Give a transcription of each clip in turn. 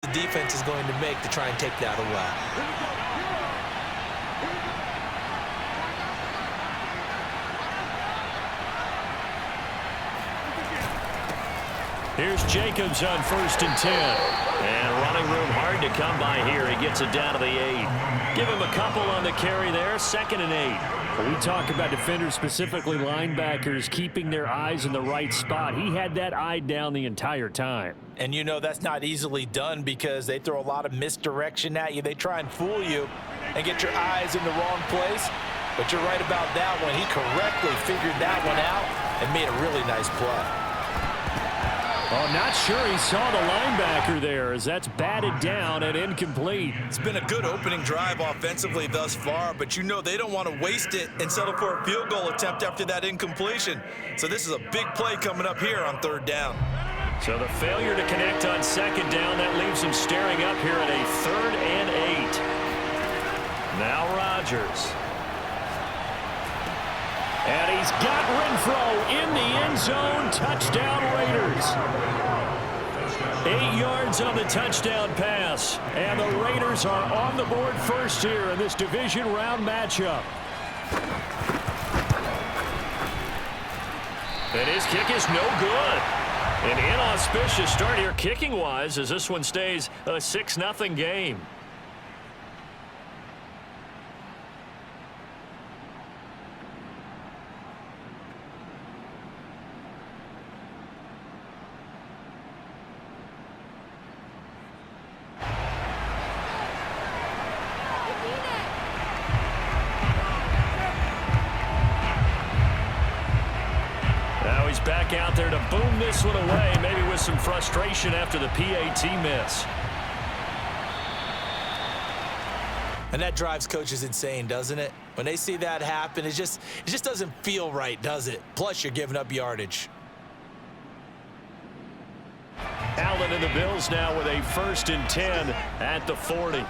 the defense is going to make to try and take that away. Here's Jacobs on 1st and 10. And running room hard to come by here. He gets it down to the 8. Give him a couple on the carry there. 2nd and 8. We talk about defenders, specifically linebackers, keeping their eyes in the right spot. He had that eye down the entire time. And you know that's not easily done because they throw a lot of misdirection at you. They try and fool you and get your eyes in the wrong place. But you're right about that one. He correctly figured that one out and made a really nice play. Oh, not sure he saw the linebacker there as that's batted down and incomplete. It's been a good opening drive offensively thus far, but you know they don't want to waste it and settle for a field goal attempt after that incompletion. So this is a big play coming up here on 3rd down. So the failure to connect on 2nd down, that leaves him staring up here at a 3rd and 8. Now Rodgers. And he's got Renfro in the end zone. Touchdown Raiders. 8 yards on the touchdown pass. And the Raiders are on the board first here in this division round matchup. And his kick is no good. An inauspicious start here kicking-wise as this one stays a 6-0 game. Back out there to boom this one away, maybe with some frustration after the PAT miss. And that drives coaches insane, doesn't it? When they see that happen, it just doesn't feel right, does it? Plus, you're giving up yardage. Allen and the Bills now with a 1st and 10 at the 40.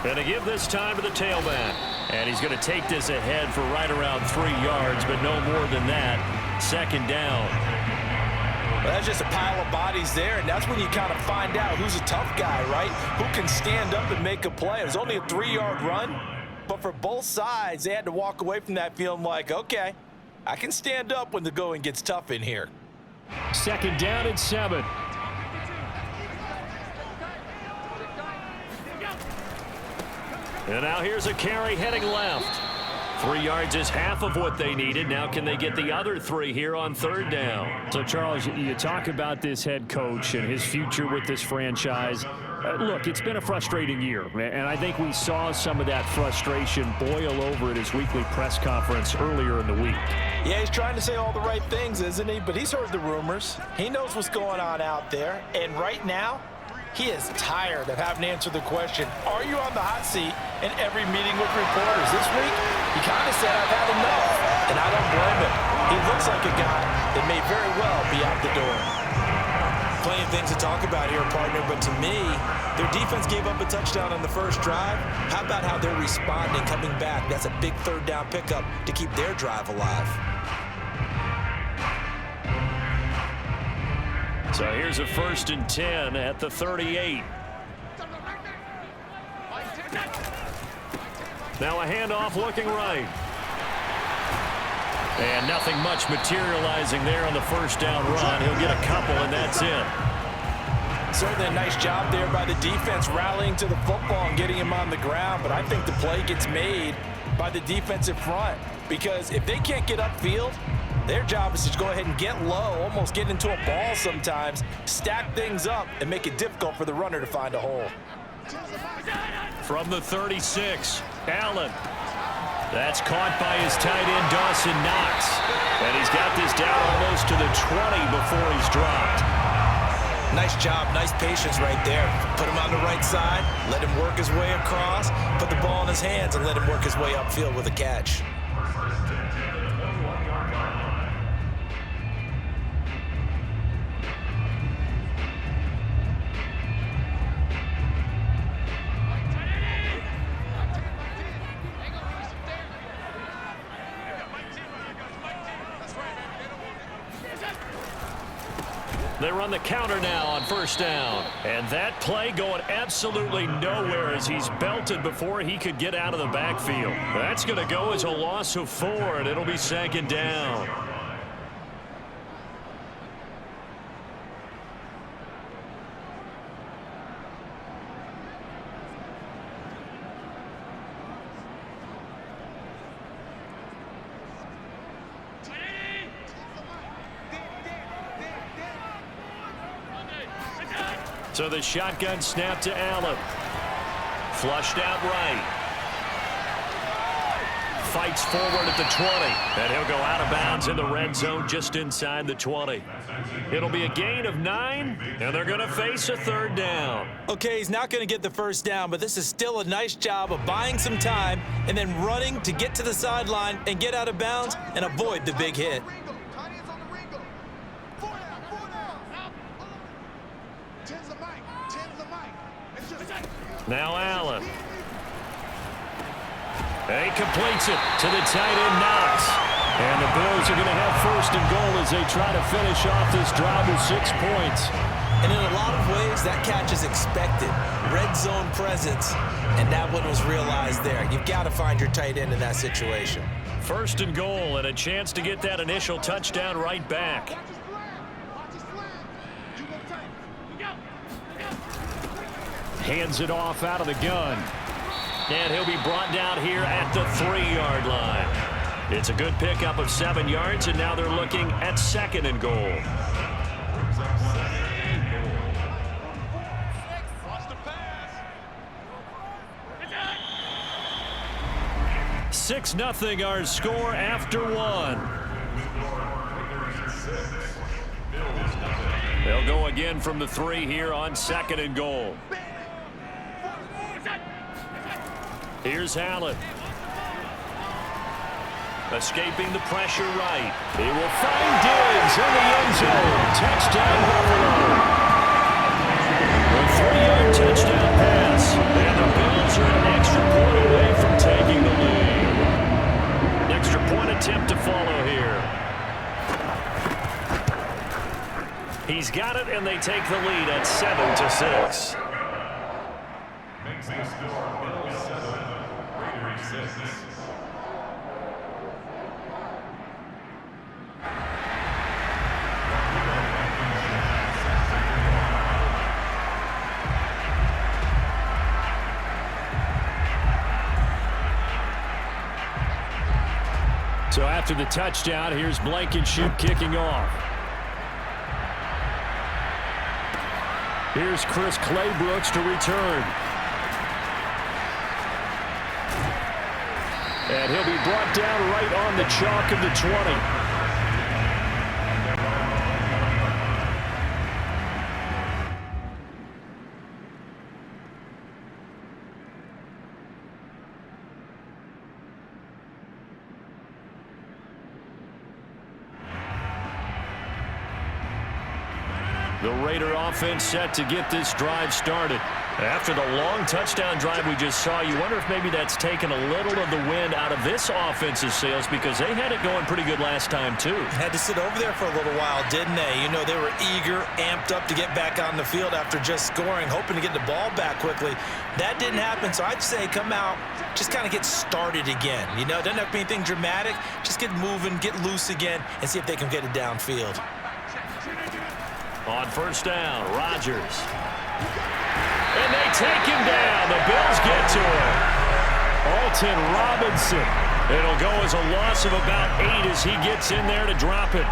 Going to give this time to the tailback. And he's going to take this ahead for right around 3 yards, but no more than that. 2nd down. Well, that's just a pile of bodies there, and that's when you kind of find out who's a tough guy, right? Who can stand up and make a play. It was only a 3-yard run, but for both sides, they had to walk away from that feeling like, okay, I can stand up when the going gets tough in here. 2nd down and 7. And now here's a carry heading left. 3 yards is half of what they needed. Now can they get the other 3 here on 3rd down? So, Charles, you talk about this head coach and his future with this franchise. Look, it's been a frustrating year, and I think we saw some of that frustration boil over at his weekly press conference earlier in the week. Yeah, he's trying to say all the right things, isn't he? But he's heard the rumors. He knows what's going on out there. And right now, he is tired of having to answer the question, are you on the hot seat in every meeting with reporters? This week, he kind of said, I've had enough, and I don't blame him. He looks like a guy that may very well be out the door. Plenty of things to talk about here, partner, but to me, their defense gave up a touchdown on the first drive. How about how they're responding, coming back? That's a big 3rd down pickup to keep their drive alive. So here's a 1st and 10 at the 38. Now a handoff looking right. And nothing much materializing there on the 1st down run. He'll get a couple, and that's it. Certainly a nice job there by the defense rallying to the football and getting him on the ground. But I think the play gets made by the defensive front because if they can't get upfield, their job is to go ahead and get low, almost get into a ball sometimes, stack things up, and make it difficult for the runner to find a hole. From the 36, Allen. That's caught by his tight end, Dawson Knox. And he's got this down almost to the 20 before he's dropped. Nice job, nice patience right there. Put him on the right side, let him work his way across, put the ball in his hands, and let him work his way upfield with a catch. They run the counter now on first down. And that play going absolutely nowhere as he's belted before he could get out of the backfield. That's going to go as a loss of 4, and it'll be second down. So the shotgun snap to Allen. Flushed out right. Fights forward at the 20. And he'll go out of bounds in the red zone just inside the 20. It'll be a gain of 9, and they're going to face a third down. Okay, he's not going to get the first down, but this is still a nice job of buying some time and then running to get to the sideline and get out of bounds and avoid the big hit. Now Allen. And he completes it to the tight end, Knox. And the Bills are going to have first and goal as they try to finish off this drive with 6 points. And in a lot of ways, that catch is expected. Red zone presence, and that one was realized there. You've got to find your tight end in that situation. First and goal, and a chance to get that initial touchdown right back. Hands it off out of the gun. And he'll be brought down here at the 3-yard line. It's a good pickup of 7 yards, and now they're looking at second and goal. 6-0 our score after 1. They'll go again from the 3 here on second and goal. Here's Allen. Escaping the pressure right. He will find Diggs in the end zone. Touchdown, Buffalo. A 3-yard touchdown pass. And the Bills are an extra point away from taking the lead. An extra point attempt to follow here. He's got it, and they take the lead at 7-6. Makes the score Bills 7, Raiders 6. So after the touchdown, here's Blankenship kicking off. Here's Chris Claybrooks to return. And he'll be brought down right on the chalk of the 20. The Raider offense set to get this drive started. After the long touchdown drive we just saw, you wonder if maybe that's taken a little of the wind out of this offense's sails, because they had it going pretty good last time, too. Had to sit over there for a little while, didn't they? You know, they were eager, amped up to get back on the field after just scoring, hoping to get the ball back quickly. That didn't happen, so I'd say come out, just kind of get started again. You know, doesn't have to be anything dramatic. Just get moving, get loose again, and see if they can get it downfield. On first down, Rodgers. And they take him down. The Bills get to him. Alton Robinson. It'll go as a loss of about 8 as he gets in there to drop it.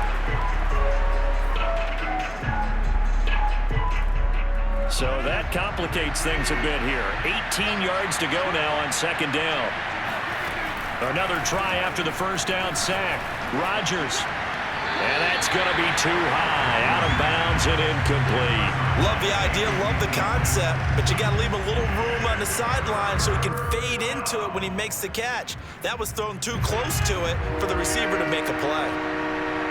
So that complicates things a bit here. 18 yards to go now on second down. Another try after the first down sack. Rodgers. And that's going to be too high. Out of bounds and incomplete. Love the idea, love the concept, but you got to leave a little room on the sideline so he can fade into it when he makes the catch. That was thrown too close to it for the receiver to make a play.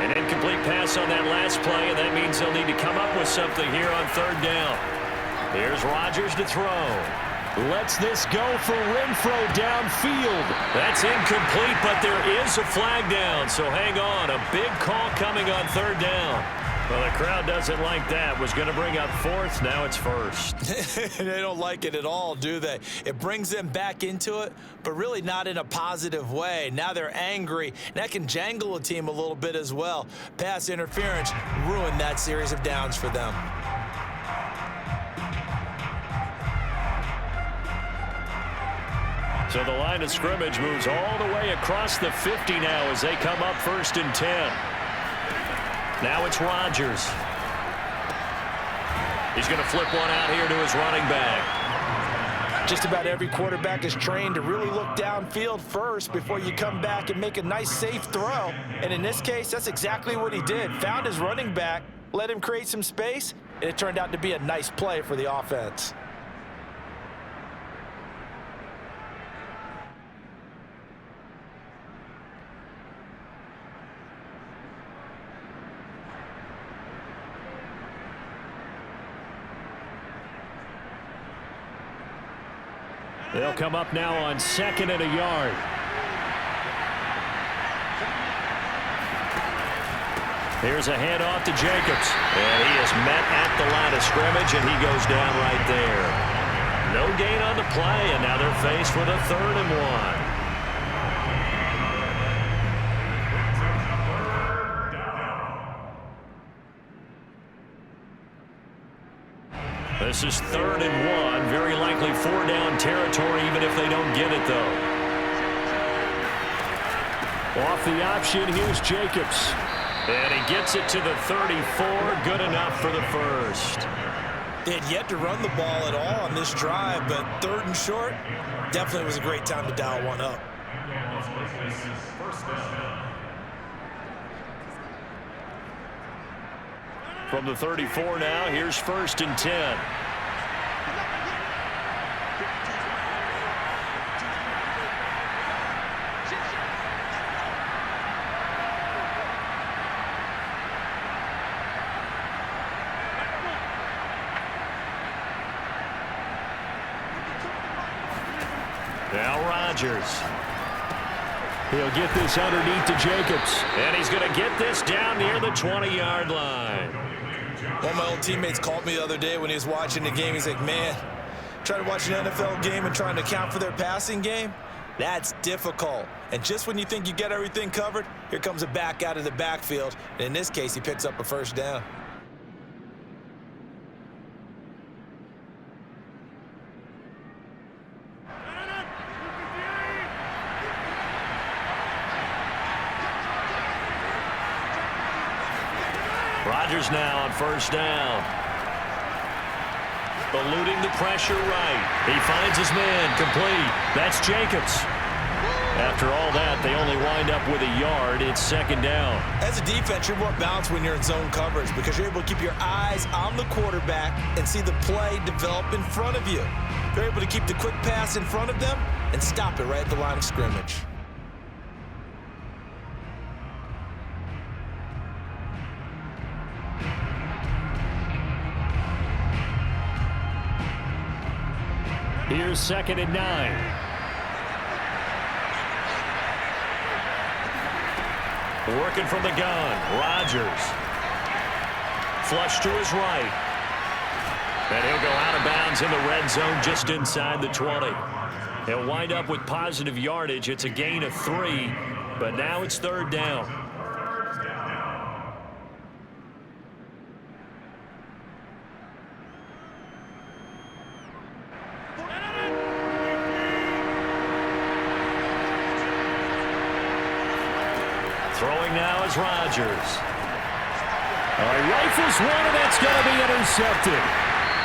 An incomplete pass on that last play, and that means they'll need to come up with something here on third down. Here's Rodgers to throw. Lets this go for Renfro downfield. That's incomplete, but there is a flag down, so hang on. A big call coming on third down. Well, the crowd doesn't like that. Was going to bring up fourth. Now it's first. They don't like it at all, do they? It brings them back into it, but really not in a positive way. Now they're angry. And that can jangle a team a little bit as well. Pass interference ruined that series of downs for them. So the line of scrimmage moves all the way across the 50 now as they come up 1st and 10. Now it's Rodgers. He's going to flip one out here to his running back. Just about every quarterback is trained to really look downfield first before you come back and make a nice, safe throw. And in this case, that's exactly what he did. Found his running back, let him create some space, and it turned out to be a nice play for the offense. They'll come up now on 2nd and a yard. Here's a handoff to Jacobs. And he is met at the line of scrimmage, and he goes down right there. No gain on the play, and now they're faced with a 3rd and 1. This is 3rd and 1. Very likely 4-down territory, even if they don't get it, though. Off the option, here's Jacobs. And he gets it to the 34. Good enough for the first. They had yet to run the ball at all on this drive, but 3rd and short definitely was a great time to dial one up. From the 34 now, here's 1st and 10. Now Rodgers. He'll get this underneath to Jacobs. And he's going to get this down near the 20-yard line. One of my old teammates called me the other day when he was watching the game. He's like, man, trying to watch an NFL game and trying to account for their passing game, that's difficult. And just when you think you get everything covered, here comes a back out of the backfield. And in this case, he picks up a 1st down. Rodgers now on 1st down. Eluding the pressure right. He finds his man complete. That's Jacobs. After all that, they only wind up with a yard. It's 2nd down. As a defense, you're more balanced when you're in zone coverage because you're able to keep your eyes on the quarterback and see the play develop in front of you. You're able to keep the quick pass in front of them and stop it right at the line of scrimmage. Here's 2nd and 9. Working from the gun, Rodgers. Flush to his right. And he'll go out of bounds in the red zone just inside the 20. He'll wind up with positive yardage. It's a gain of 3, but now it's 3rd down. Throwing now is Rodgers. He rifles one, and that's going to be intercepted.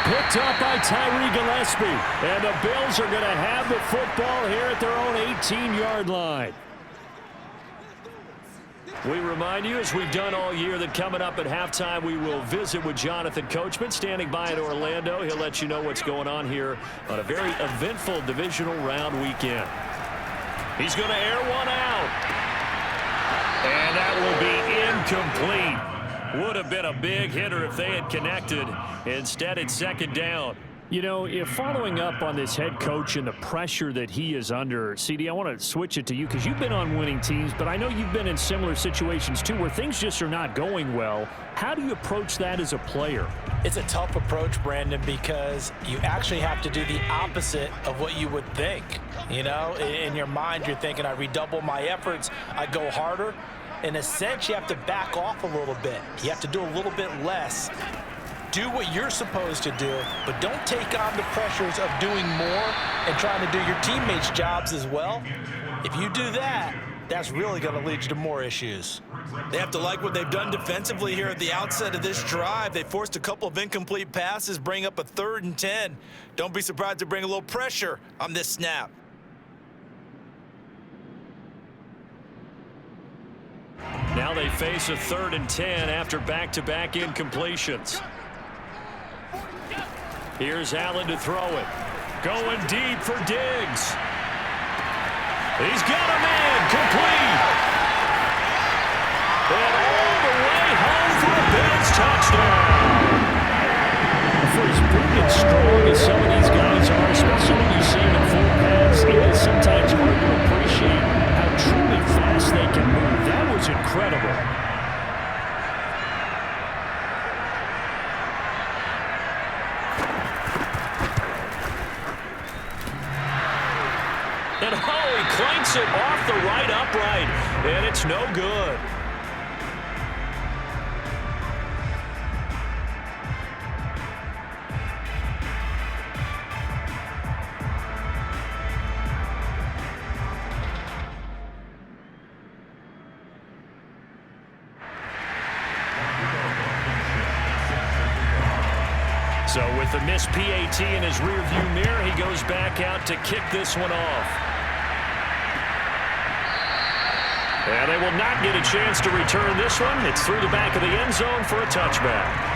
Picked up by Tyree Gillespie. And the Bills are going to have the football here at their own 18-yard line. We remind you, as we've done all year, that coming up at halftime, we will visit with Jonathan Coachman, standing by in Orlando. He'll let you know what's going on here on a very eventful divisional round weekend. He's going to air one out. And that will be incomplete. Would have been a big hitter if they had connected. Instead, it's 2nd down. You know, if following up on this head coach and the pressure that he is under, CD, I want to switch it to you because you've been on winning teams, but I know you've been in similar situations too where things just are not going well. How do you approach that as a player? It's a tough approach, Brandon, because you actually have to do the opposite of what you would think. You know, in your mind, you're thinking, I redouble my efforts, I go harder. In a sense, you have to back off a little bit. You have to do a little bit less. Do what you're supposed to do, but don't take on the pressures of doing more and trying to do your teammates' jobs as well. If you do that, that's really going to lead you to more issues. They have to like what they've done defensively here at the outset of this drive. They forced a couple of incomplete passes, bring up a 3rd and 10. Don't be surprised to bring a little pressure on this snap. Now they face a 3rd and 10 after back-to-back incompletions. Here's Allen to throw it. Going deep for Diggs. He's got a man complete. And all the way home for a Bills touchdown. For as big and strong as some of these guys are, especially when you see them in full pads, it is sometimes hard to appreciate how truly fast they can move. That was incredible. And oh, he clanks it off the right upright, and it's no good. So with the missed PAT in his rearview mirror, he goes back out to kick this one off. And they will not get a chance to return this one. It's through the back of the end zone for a touchback.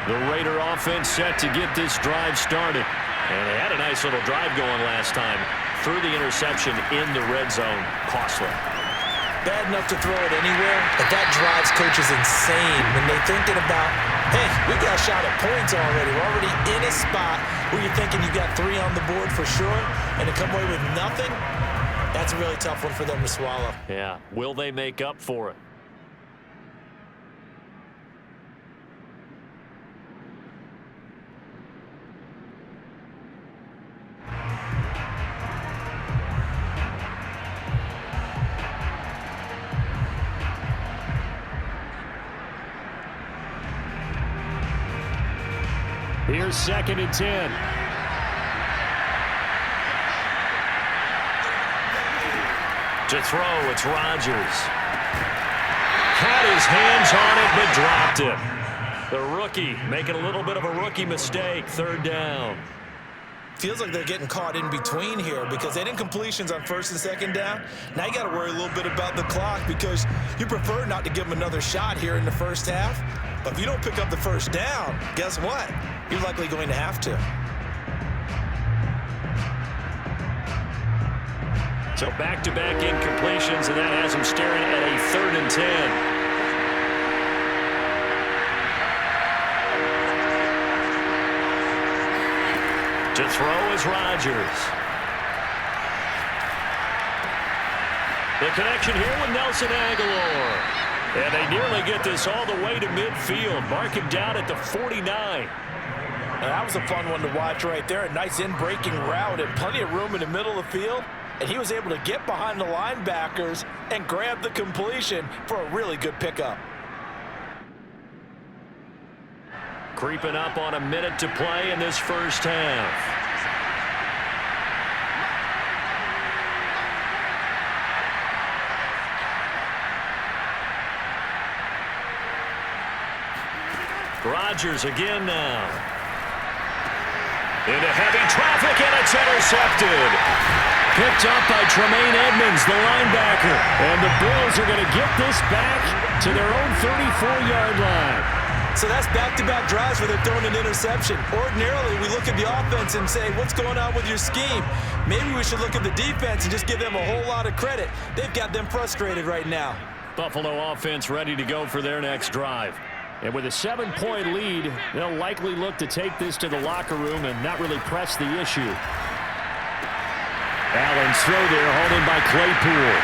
The Raider offense set to get this drive started. And they had a nice little drive going last time. Through the interception in the red zone. Costly. Bad enough to throw it anywhere, but that drives coaches insane when they're thinking about, hey, we got a shot at points already. We're already in a spot where you're thinking you got 3 on the board for sure, and to come away with nothing, that's a really tough one for them to swallow. Yeah. Will they make up for it? Here's 2nd and 10. To throw, it's Rodgers. Had his hands on it, but dropped it. The rookie making a little bit of a rookie mistake. 3rd down. Feels like they're getting caught in between here because they didn't completions on 1st and 2nd down. Now you got to worry a little bit about the clock because you prefer not to give them another shot here in the first half. But if you don't pick up the 1st down, guess what? You're likely going to have to. So back-to-back incompletions, and that has him staring at a 3rd and 10. To throw is Rodgers. The connection here with Nelson Aguilar. And they nearly get this all the way to midfield. Mark him down at the 49. Now, that was a fun one to watch right there. A nice in-breaking route and plenty of room in the middle of the field. And he was able to get behind the linebackers and grab the completion for a really good pickup. Creeping up on a minute to play in this first half. Rodgers again now. Into heavy traffic, and it's intercepted. Picked up by Tremaine Edmonds, the linebacker. And the Bills are going to get this back to their own 34-yard line. So that's back-to-back drives where they're throwing an interception. Ordinarily, we look at the offense and say, what's going on with your scheme? Maybe we should look at the defense and just give them a whole lot of credit. They've got them frustrated right now. Buffalo offense ready to go for their next drive. And with a 7-point lead, they'll likely look to take this to the locker room and not really press the issue. Allen's throw there, hauled in by Claypool.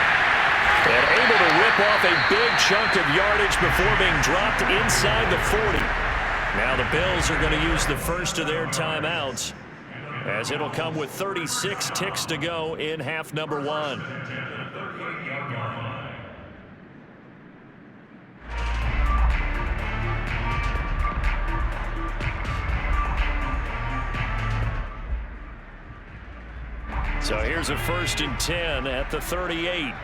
And able to rip off a big chunk of yardage before being dropped inside the 40. Now the Bills are going to use the first of their timeouts, as it'll come with 36 ticks to go in half number 1. So here's a 1st and 10 at the 38.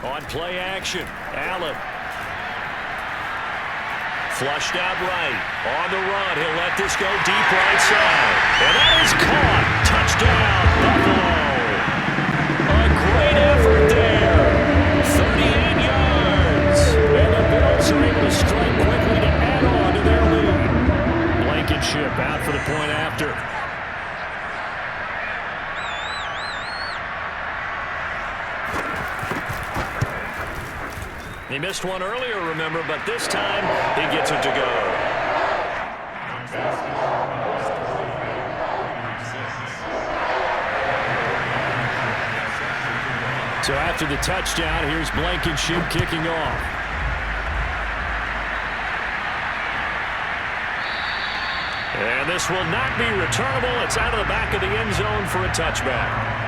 On play action, Allen. Flushed out right. On the run, he'll let this go deep right side. And that is caught. Touchdown, Buffalo. A great effort there. 38 yards. And the Bills are able to strike quickly to add on to their lead. Blankenship out for the point after. He missed one earlier, remember, but this time he gets it to go. So after the touchdown, here's Blankenship kicking off. And this will not be returnable. It's out of the back of the end zone for a touchback.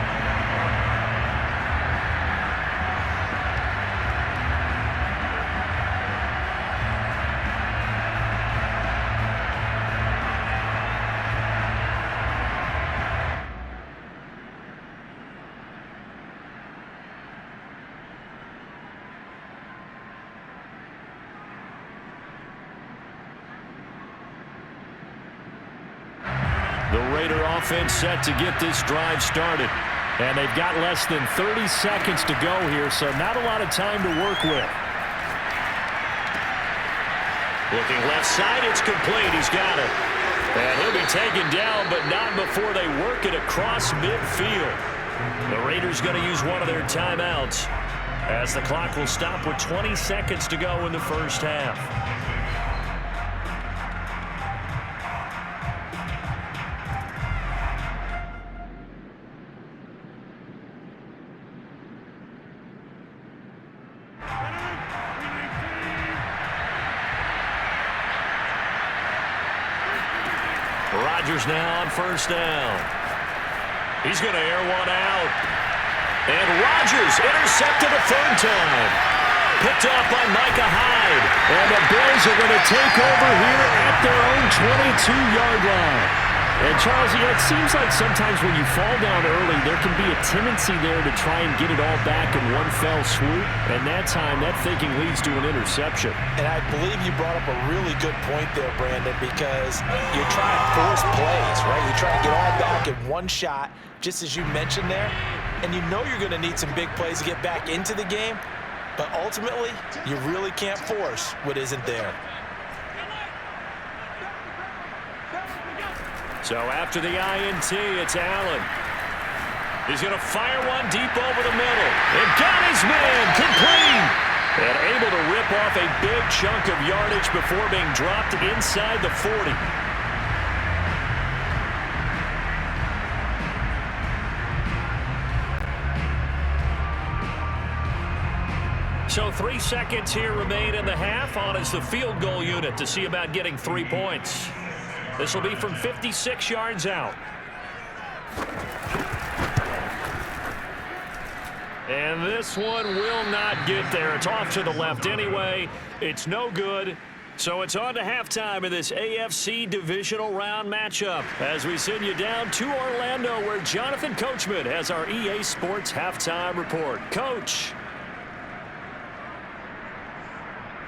The Raider offense set to get this drive started. And they've got less than 30 seconds to go here, so not a lot of time to work with. Looking left side, it's complete. He's got it. And he'll be taken down, but not before they work it across midfield. The Raiders going to use one of their timeouts, as the clock will stop with 20 seconds to go in the first half. Rodgers now on 1st down. He's going to air one out. And Rodgers intercepted a 3rd time. Picked off by Micah Hyde. And the Bills are going to take over here at their own 22-yard line. And Charles, it seems like sometimes when you fall down early, there can be a tendency there to try and get it all back in one fell swoop. And that time, that thinking leads to an interception. And I believe you brought up a really good point there, Brandon, because you're trying to force plays, right? You're trying to get all back in one shot, just as you mentioned there. And you know you're going to need some big plays to get back into the game. But ultimately, you really can't force what isn't there. So after the INT, it's Allen. He's going to fire one deep over the middle. And got his man complete. And able to rip off a big chunk of yardage before being dropped inside the 40. So 3 seconds here remain in the half. On is the field goal unit to see about getting 3 points. This will be from 56 yards out. And this one will not get there. It's off to the left anyway. It's no good. So it's on to halftime in this AFC Divisional Round matchup as we send you down to Orlando, where Jonathan Coachman has our EA Sports Halftime Report. Coach.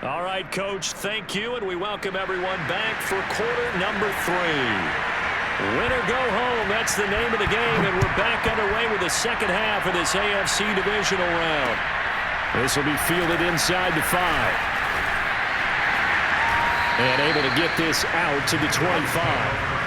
All right, Coach, thank you, and we welcome everyone back for quarter number 3. Win or go home, that's the name of the game, and we're back underway with the second half of this AFC Divisional round. This will be fielded inside the 5. And able to get this out to the 25.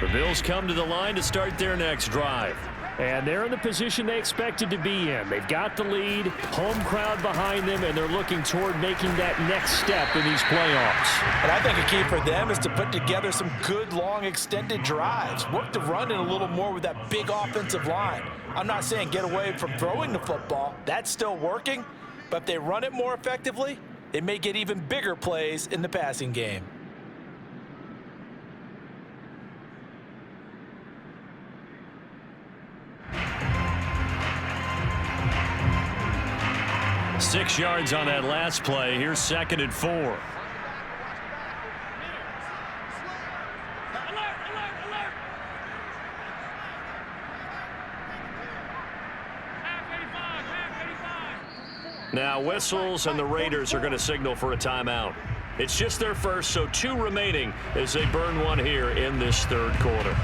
The Bills come to the line to start their next drive. And they're in the position they expected to be in. They've got the lead, home crowd behind them, and they're looking toward making that next step in these playoffs. And I think a key for them is to put together some good, long, extended drives. Work the run in a little more with that big offensive line. I'm not saying get away from throwing the football. That's still working. But if they run it more effectively, they may get even bigger plays in the passing game. Six yards on that last play. Here's 2nd and 4. Now whistles, and the Raiders are going to signal for a timeout. It's just their first, so 2 remaining as they burn one here in this third quarter.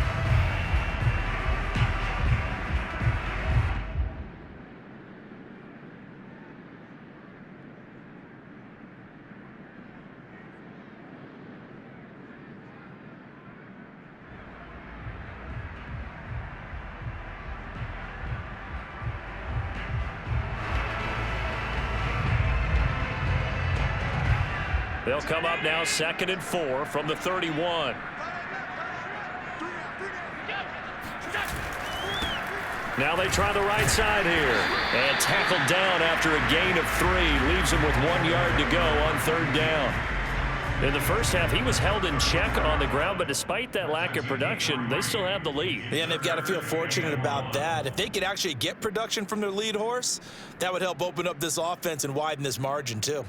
They'll come up now 2nd and 4 from the 31. Now they try the right side here. And tackled down after a gain of 3. Leaves him with 1 yard to go on 3rd down. In the first half, he was held in check on the ground, but despite that lack of production, they still have the lead. Yeah, and they've got to feel fortunate about that. If they could actually get production from their lead horse, that would help open up this offense and widen this margin too.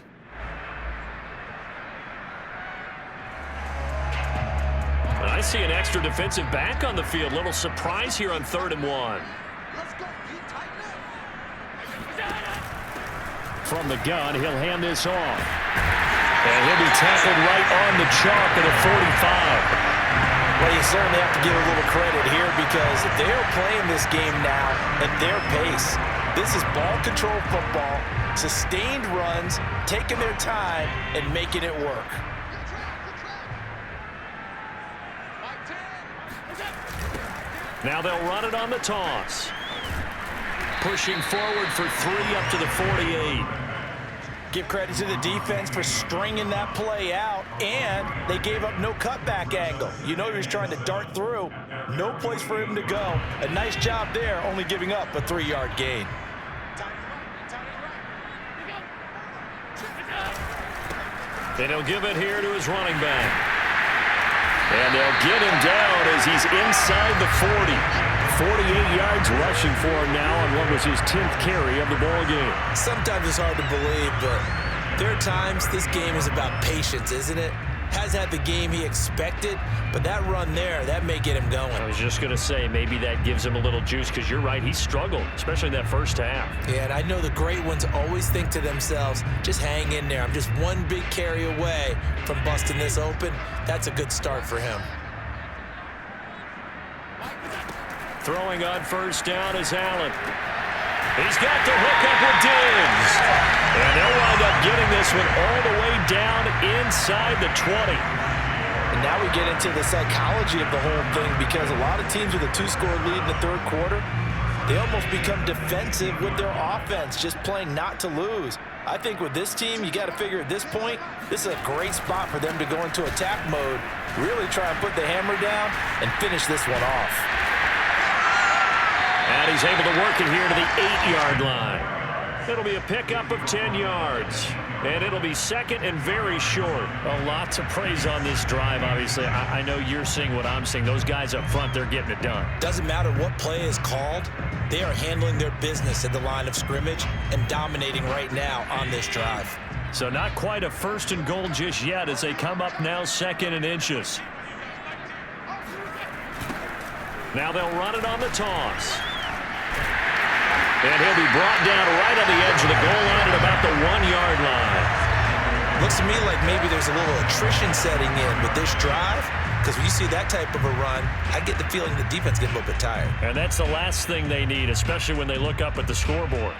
I see an extra defensive back on the field. Little surprise here on 3rd and 1. From the gun, he'll hand this off. And he'll be tackled right on the chalk at a 45. Well, you certainly have to give a little credit here because they're playing this game now at their pace. This is ball control football, sustained runs, taking their time, and making it work. Now they'll run it on the toss. Pushing forward for 3 up to the 48. Give credit to the defense for stringing that play out, and they gave up no cutback angle. You know he was trying to dart through. No place for him to go. A nice job there, only giving up a 3-yard gain. And he'll give it here to his running back. And they'll get him down as he's inside the 40. 48 yards rushing for him now on what was his 10th carry of the ball game. Sometimes it's hard to believe, but there are times this game is about patience, isn't it? Has had the game he expected, but that run there, that may get him going. I was just going to say, maybe that gives him a little juice because you're right, he struggled, especially in that first half. Yeah, and I know the great ones always think to themselves, just hang in there. I'm just one big carry away from busting this open. That's a good start for him. Throwing on first down is Allen. He's got the hook up with Diggs. And they'll wind up getting this one all the way down inside the 20. And now we get into the psychology of the whole thing because a lot of teams with a 2-score lead in the third quarter, they almost become defensive with their offense, just playing not to lose. I think with this team, you got to figure at this point, this is a great spot for them to go into attack mode, really try and put the hammer down and finish this one off. And he's able to work it here to the 8-yard line. It'll be a pickup of 10 yards. And it'll be second and very short. A lot to praise on this drive, obviously. I know you're seeing what I'm seeing. Those guys up front, they're getting it done. Doesn't matter what play is called. They are handling their business at the line of scrimmage and dominating right now on this drive. So not quite a first and goal just yet as they come up now second and inches. Now they'll run it on the toss. And he'll be brought down right on the edge of the goal line at about the 1-yard line. Looks to me like maybe there's a little attrition setting in with this drive, because when you see that type of a run, I get the feeling the defense getting a little bit tired. And that's the last thing they need, especially when they look up at the scoreboard.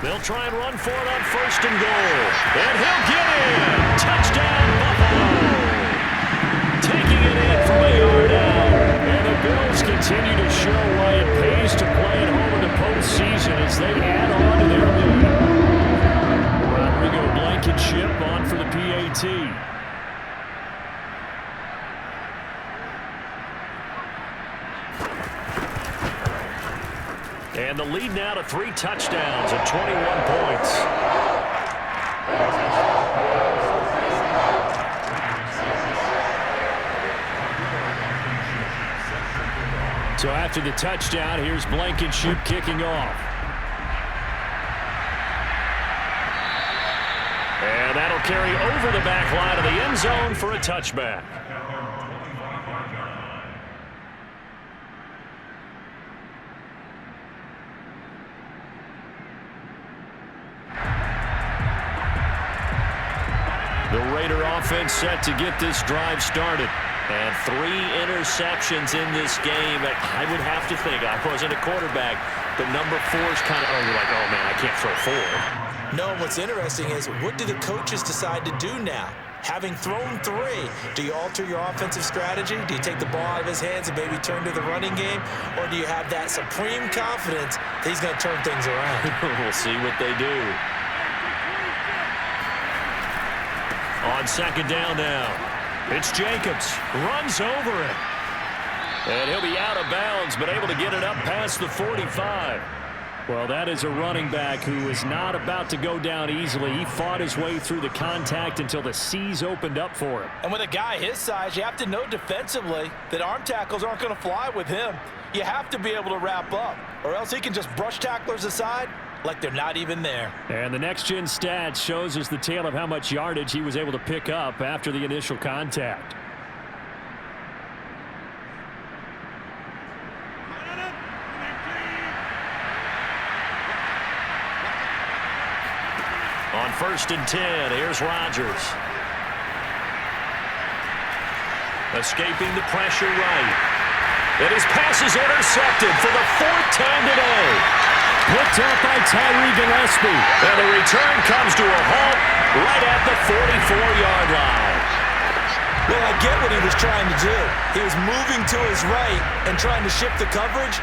They'll try and run for it on first and goal. And he'll get in. Touchdown, Buffalo. Taking it in from a yard out. And the Bills continue to show why it pays to play at home in the postseason as they add on to their lead. Rodrigo Blankenship on for the PAT. And the lead now to 3 touchdowns and 21 points. So after the touchdown, here's Blankenship kicking off. And that'll carry over the back line of the end zone for a touchback. The Raider offense set to get this drive started. And 3 interceptions in this game. I would have to think, I wasn't a quarterback, but number 4 is kind of, you're like, oh, man, I can't throw 4. No, what's interesting is what do the coaches decide to do now? Having thrown 3, do you alter your offensive strategy? Do you take the ball out of his hands and maybe turn to the running game? Or do you have that supreme confidence that he's going to turn things around? We'll see what they do. On second down now, it's Jacobs. Runs over it. And he'll be out of bounds, but able to get it up past the 45. Well, that is a running back who is not about to go down easily. He fought his way through the contact until the C's opened up for him. And with a guy his size, you have to know defensively that arm tackles aren't going to fly with him. You have to be able to wrap up, or else he can just brush tacklers aside like they're not even there. And the next-gen stats shows us the tale of how much yardage he was able to pick up after the initial contact. On first and 10, here's Rodgers. Escaping the pressure right. And his pass is intercepted for the 4th time today. Picked up by Tyree Gillespie. And the return comes to a halt right at the 44-yard line. Well, I get what he was trying to do. He was moving to his right and trying to shift the coverage,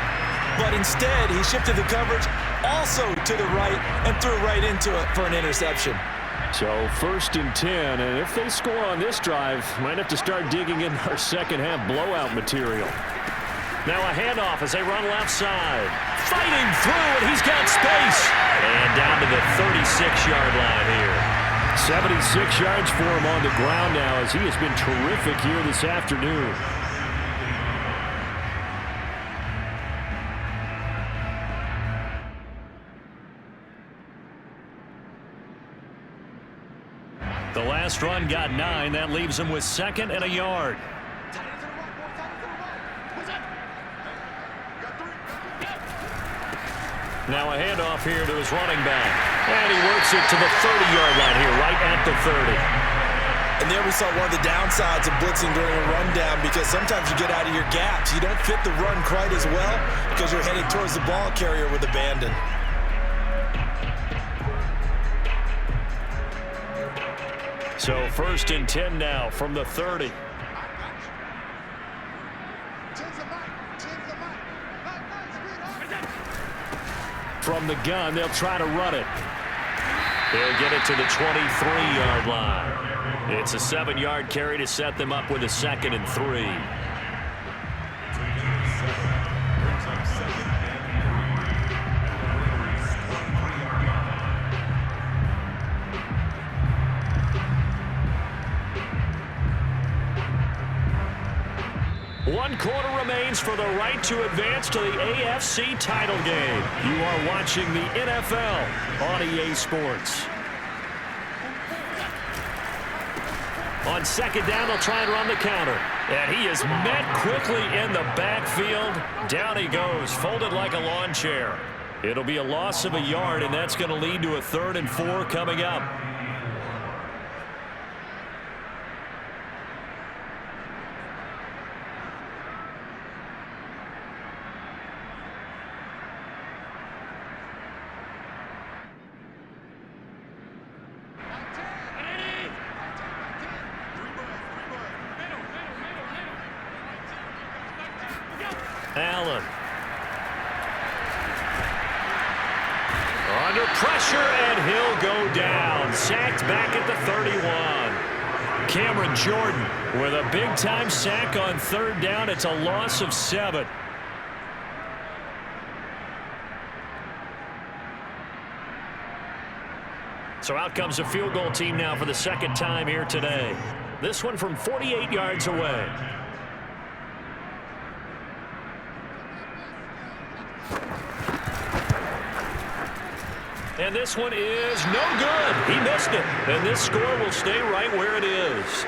but instead he shifted the coverage also to the right and threw right into it for an interception. So first and 10, and if they score on this drive, might have to start digging in our second-half blowout material. Now a handoff as they run left side. Fighting through, and he's got space. And down to the 36-yard line here. 76 yards for him on the ground now as he has been terrific here this afternoon. The last run got 9. That leaves him with 2nd and a yard. Now a handoff here to his running back. And he works it to the 30-yard line here, right at the 30. And there we saw one of the downsides of blitzing during a rundown, because sometimes you get out of your gaps. You don't fit the run quite as well because you're heading towards the ball carrier with abandon. So 1st and 10 now from the 30. From the gun, they'll try to run it. They'll get it to the 23-yard line. It's a 7-yard carry to set them up with a 2nd and 3. One quarter remains for the right to advance to the AFC title game. You are watching the NFL on EA Sports. On 2nd down, they'll try and run the counter. And he is met quickly in the backfield. Down he goes, folded like a lawn chair. It'll be a loss of a yard, and that's going to lead to a 3rd and 4 coming up. Allen. Under pressure, and he'll go down. Sacked back at the 31. Cameron Jordan with a big-time sack on 3rd down. It's a loss of 7. So out comes a field goal team now for the 2nd time here today. This one from 48 yards away. And this one is no good. He missed it. And this score will stay right where it is.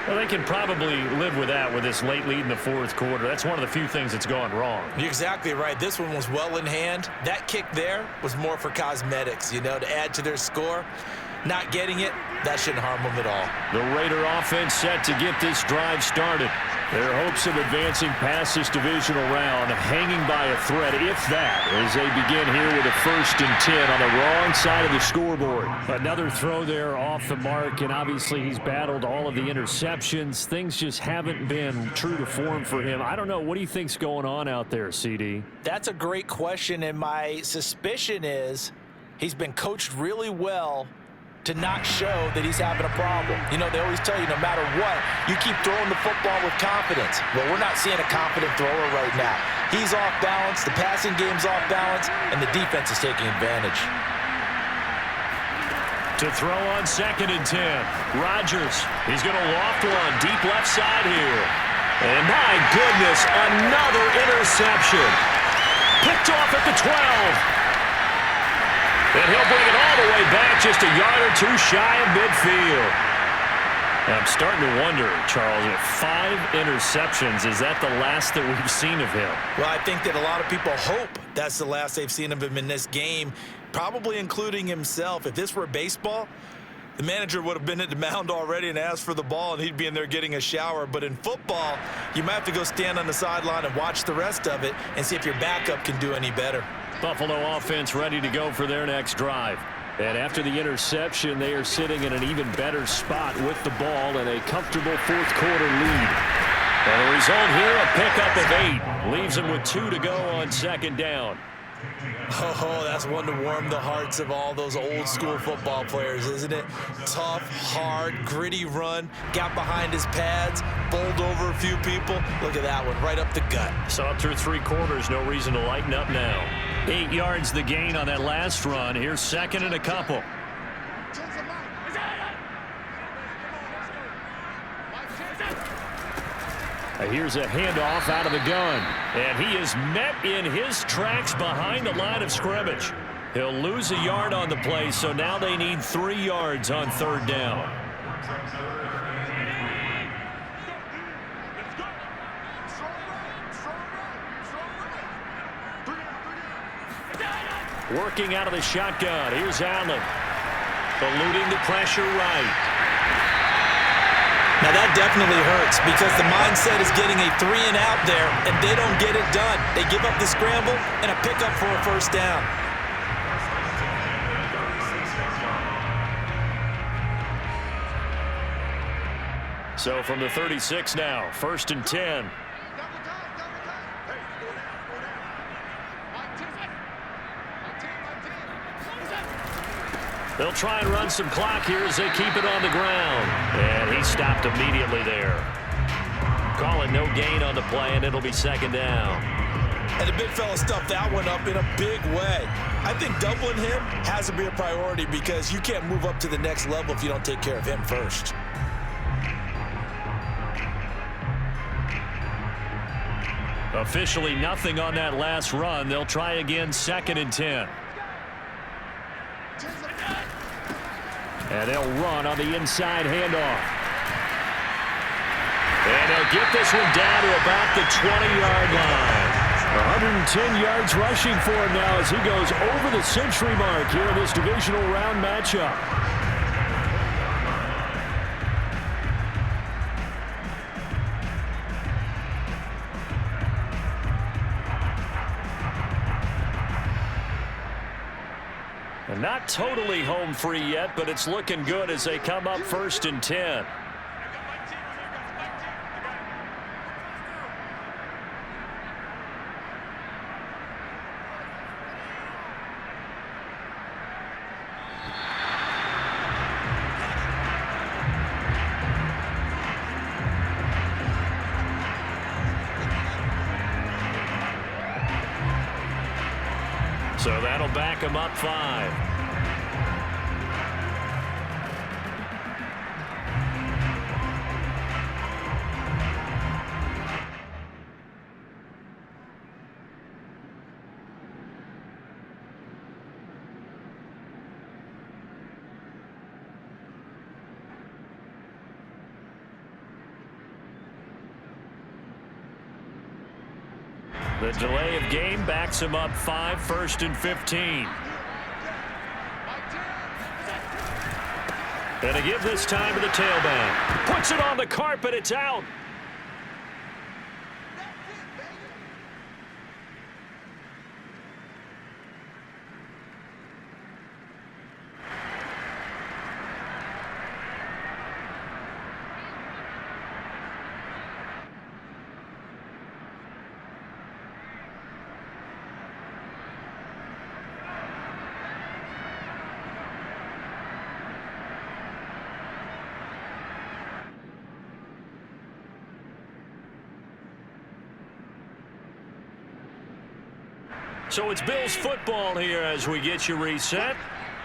Well, they can probably live with that with this late lead in the 4th quarter. That's one of the few things that's gone wrong. You're exactly right. This one was well in hand. That kick there was more for cosmetics, you know, to add to their score. Not getting it, that shouldn't harm them at all. The Raider offense set to get this drive started. Their hopes of advancing past this divisional round hanging by a thread, if that, as they begin here with a 1st and 10 on the wrong side of the scoreboard. Another throw there off the mark, and obviously he's battled all of the interceptions. Things just haven't been true to form for him. I don't know. What do you think's going on out there, CD? That's a great question, and my suspicion is he's been coached really well to not show that he's having a problem. You know, they always tell you no matter what, you keep throwing the football with confidence. Well, we're not seeing a confident thrower right now. He's off balance, the passing game's off balance, and the defense is taking advantage. To throw on 2nd and 10. Rodgers, he's going to loft one deep left side here. And my goodness, another interception. Picked off at the 12. And he'll bring it all the way back just a yard or 2 shy of midfield. I'm starting to wonder, Charles, if 5 interceptions, is that the last that we've seen of him? Well, I think that a lot of people hope that's the last they've seen of him in this game, probably including himself. If this were baseball, the manager would have been at the mound already and asked for the ball, and he'd be in there getting a shower. But in football, you might have to go stand on the sideline and watch the rest of it and see if your backup can do any better. Buffalo offense ready to go for their next drive. And after the interception, they are sitting in an even better spot with the ball and a comfortable 4th quarter lead. And the result here, a pickup of 8. Leaves them with 2 to go on 2nd down. Oh, that's one to warm the hearts of all those old school football players, isn't it? Tough, hard, gritty run, got behind his pads, bowled over a few people. Look at that one, right up the gut. Saw through 3 quarters, no reason to lighten up now. 8 yards the gain on that last run. Here's 2nd and a couple. Here's a handoff out of the gun. And he is met in his tracks behind the line of scrimmage. He'll lose a yard on the play, so now they need 3 yards on 3rd down. Working out of the shotgun. Here's Allen. Eluding the pressure right. Now that definitely hurts because the mindset is getting a 3-and-out there, and they don't get it done. They give up the scramble and a pickup for a 1st down. So from the 36 now, 1st and 10. They'll try and run some clock here as they keep it on the ground. And he stopped immediately there. Call it no gain on the play, and it'll be 2nd down. And the big fella stuffed that one up in a big way. I think doubling him has to be a priority because you can't move up to the next level if you don't take care of him first. Officially nothing on that last run. They'll try again, 2nd and 10. And they'll run on the inside handoff. And they'll get this one down to about the 20-yard line. 110 yards rushing for him now as he goes over the century mark here in this divisional round matchup. And not totally home free yet, but it's looking good as they come up 1st and 10. So that'll back him up 5. The delay of game backs him up 5, 1st and 15. And to give this time to the tailback. Puts it on the carpet. It's out. So it's Bills football here as we get you reset.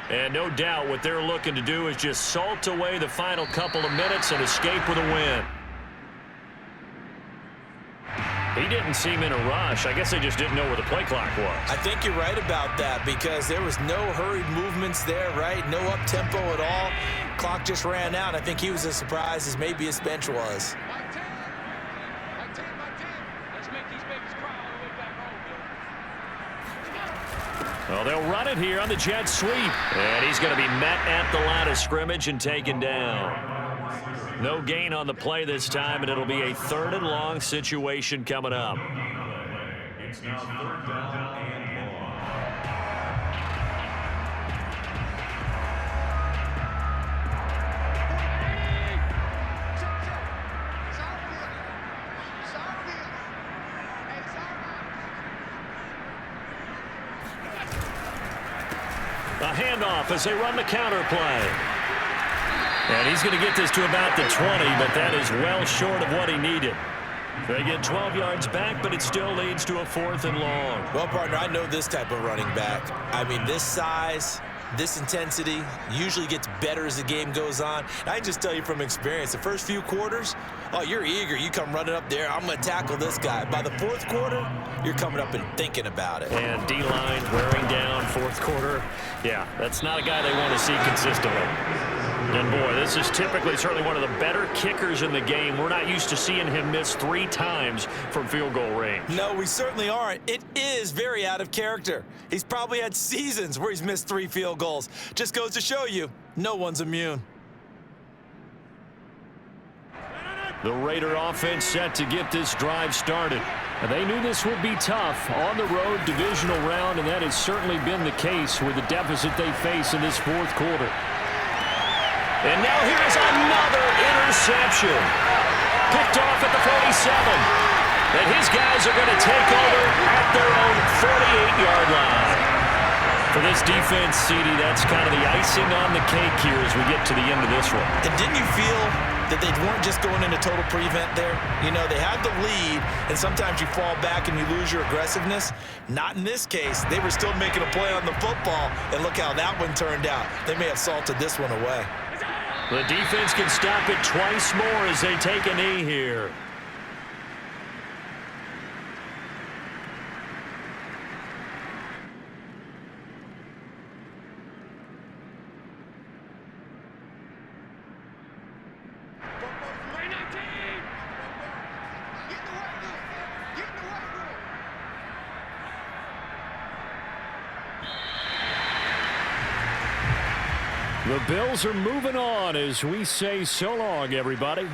And no doubt what they're looking to do is just salt away the final couple of minutes and escape with a win. He didn't seem in a rush. I guess they just didn't know where the play clock was. I think you're right about that because there was no hurried movements there, right? No up-tempo at all. Clock just ran out. I think he was as surprised as maybe his bench was. Well, they'll run it here on the jet sweep. And he's going to be met at the line of scrimmage and taken down. No gain on the play this time, and it'll be a 3rd and long situation coming up. It's now 3rd down and long. A handoff as they run the counter play. And he's going to get this to about the 20, but that is well short of what he needed. They get 12 yards back, but it still leads to a 4th and long. Well, partner, I know this type of running back. I mean, this size, this intensity usually gets better as the game goes on. And I can just tell you from experience, the first few quarters, oh, you're eager. You come running up there, I'm going to tackle this guy. By the 4th quarter, you're coming up and thinking about it. And D-line wearing down 4th quarter. Yeah, that's not a guy they want to see consistently. And, boy, this is typically certainly one of the better kickers in the game. We're not used to seeing him miss 3 times from field goal range. No, we certainly aren't. It is very out of character. He's probably had seasons where he's missed 3 field goals. Just goes to show you, no one's immune. The Raider offense set to get this drive started. And they knew this would be tough on the road divisional round, and that has certainly been the case with the deficit they face in this 4th quarter. And now here's another interception. Picked off at the 47. And his guys are going to take over at their own 48-yard line. For this defense, CD, that's kind of the icing on the cake here as we get to the end of this one. And didn't you feel that they weren't just going into total prevent there? You know, they had the lead, and sometimes you fall back and you lose your aggressiveness. Not in this case. They were still making a play on the football, and look how that one turned out. They may have salted this one away. The defense can stop it twice more as they take a knee here. The Bills are moving on as we say so long, everybody.